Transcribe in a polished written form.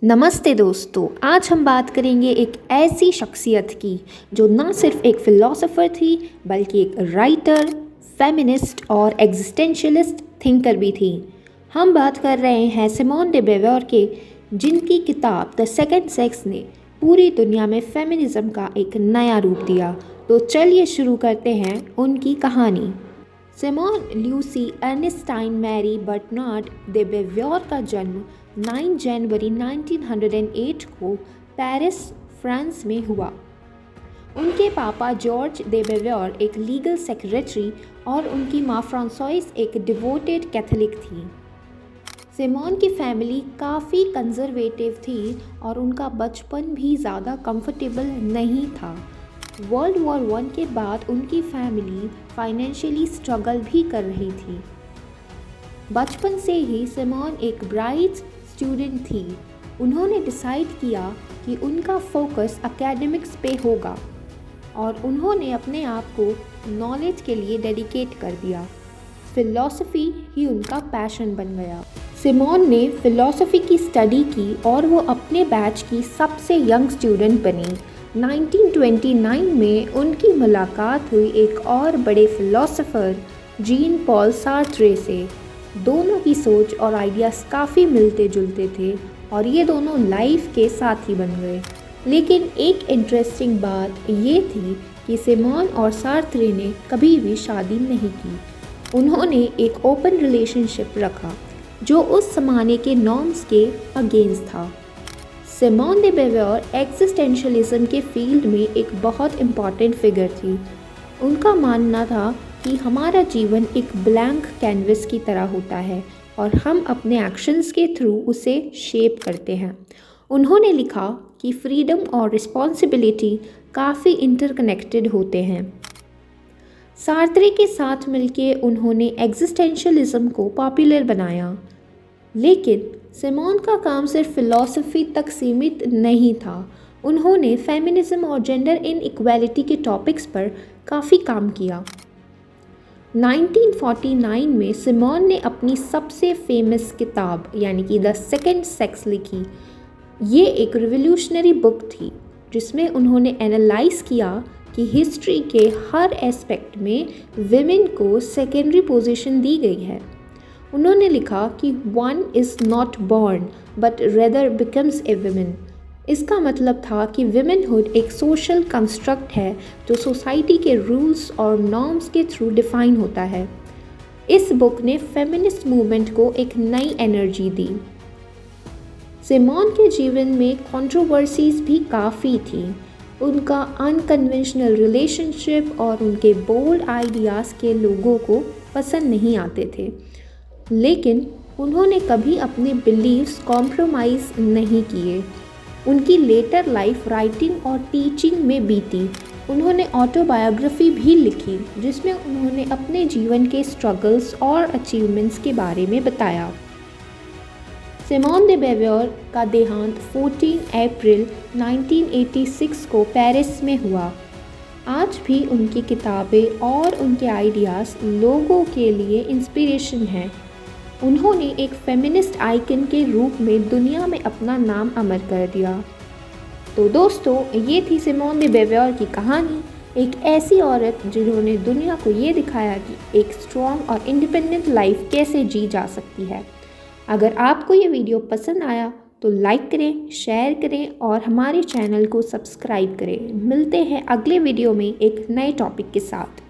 नमस्ते दोस्तों, आज हम बात करेंगे एक ऐसी शख्सियत की जो ना सिर्फ एक फ़िलासफ़र थी बल्कि एक राइटर, फेमिनिस्ट और एग्जिस्टेंशलिस्ट थिंकर भी थी। हम बात कर रहे हैं सिमोन डे beauvoir के, जिनकी किताब द सेकंड सेक्स ने पूरी दुनिया में फेमिनिज़्म का एक नया रूप दिया। तो चलिए शुरू करते हैं उनकी कहानी। सिमोन ल्यूसी अर्नेस्टाइन मैरी बर्टनार्ड दे beauvoir का जन्म 9 जनवरी 1908 को पेरिस, फ्रांस में हुआ। उनके पापा जॉर्ज दे beauvoir एक लीगल सेक्रेटरी और उनकी माँ फ्रांसोइस एक डिवोटेड कैथोलिक थी। सिमोन की फैमिली काफ़ी कंजर्वेटिव थी और उनका बचपन भी ज़्यादा कंफर्टेबल नहीं था। वर्ल्ड वॉर 1 के बाद उनकी फैमिली फाइनेंशियली स्ट्रगल भी कर रही थी। बचपन से ही सिमोन एक ब्राइट स्टूडेंट थी। उन्होंने डिसाइड किया कि उनका फोकस एकेडमिक्स पे होगा और उन्होंने अपने आप को नॉलेज के लिए डेडिकेट कर दिया। फ़िलॉसफी ही उनका पैशन बन गया। सिमोन ने फ़िलॉसफी की स्टडी की और वो अपने बैच की सबसे यंग स्टूडेंट बनी। 1929 में उनकी मुलाकात हुई एक और बड़े फ़िलॉसफ़र जीन पॉल सार्त्रे से। दोनों की सोच और आइडियाज़ काफ़ी मिलते जुलते थे और ये दोनों लाइफ के साथी बन गए। लेकिन एक इंटरेस्टिंग बात ये थी कि सिमोन और सार्त्रे ने कभी भी शादी नहीं की। उन्होंने एक ओपन रिलेशनशिप रखा जो उस ज़माने के नॉर्म्स के अगेंस्ट था। सिमोन डे beauvoir एग्जिस्टेंशलिज्म के फील्ड में एक बहुत इम्पॉर्टेंट फिगर थी। उनका मानना था कि हमारा जीवन एक ब्लैंक कैनवस की तरह होता है और हम अपने एक्शंस के थ्रू उसे शेप करते हैं। उन्होंने लिखा कि फ्रीडम और रिस्पॉन्सिबिलिटी काफ़ी इंटरकनेक्टेड होते हैं। सार्त्रे के साथ मिलके उन्होंने एग्जिस्टेंशलिज्म को पॉपुलर बनाया। लेकिन सिमोन का काम सिर्फ फ़िलॉसफी तक सीमित नहीं था। उन्होंने फेमिनिज़्म और जेंडर इनइक्वालिटी के टॉपिक्स पर काफ़ी काम किया। 1949 में सिमोन ने अपनी सबसे फेमस किताब यानी कि द सेकंड सेक्स लिखी। ये एक रिवोल्यूशनरी बुक थी जिसमें उन्होंने एनालाइज किया कि हिस्ट्री के हर एस्पेक्ट में विमेन को सेकेंडरी पोजीशन दी गई है। उन्होंने लिखा कि one is not born but rather becomes a women. इसका मतलब था कि विमेनहुड एक सोशल कंस्ट्रक्ट है जो सोसाइटी के रूल्स और नॉर्म्स के थ्रू डिफाइन होता है। इस बुक ने फेमिनिस्ट मूवमेंट को एक नई एनर्जी दी। सिमोन के जीवन में कंट्रोवर्सीज भी काफ़ी थी। उनका अनकन्वेंशनल रिलेशनशिप और उनके बोल्ड आइडियाज़ के लोगों को पसंद नहीं आते थे, लेकिन उन्होंने कभी अपने बिलीव्स कॉम्प्रोमाइज़ नहीं किए। उनकी लेटर लाइफ राइटिंग और टीचिंग में बीती। उन्होंने ऑटोबायोग्राफी भी लिखी जिसमें उन्होंने अपने जीवन के स्ट्रगल्स और अचीवमेंट्स के बारे में बताया। सिमोन डे beauvoir का देहांत 14 अप्रैल 1986 को पेरिस में हुआ। आज भी उनकी किताबें और उनके आइडियाज़ लोगों के लिए इंस्पिरेशन हैं। उन्होंने एक फेमिनिस्ट आइकन के रूप में दुनिया में अपना नाम अमर कर दिया। तो दोस्तों, ये थी सिमोन डे beauvoir की कहानी। एक ऐसी औरत जिन्होंने दुनिया को ये दिखाया कि एक स्ट्रॉन्ग और इंडिपेंडेंट लाइफ कैसे जी जा सकती है। अगर आपको ये वीडियो पसंद आया तो लाइक करें, शेयर करें और हमारे चैनल को सब्सक्राइब करें। मिलते हैं अगले वीडियो में एक नए टॉपिक के साथ।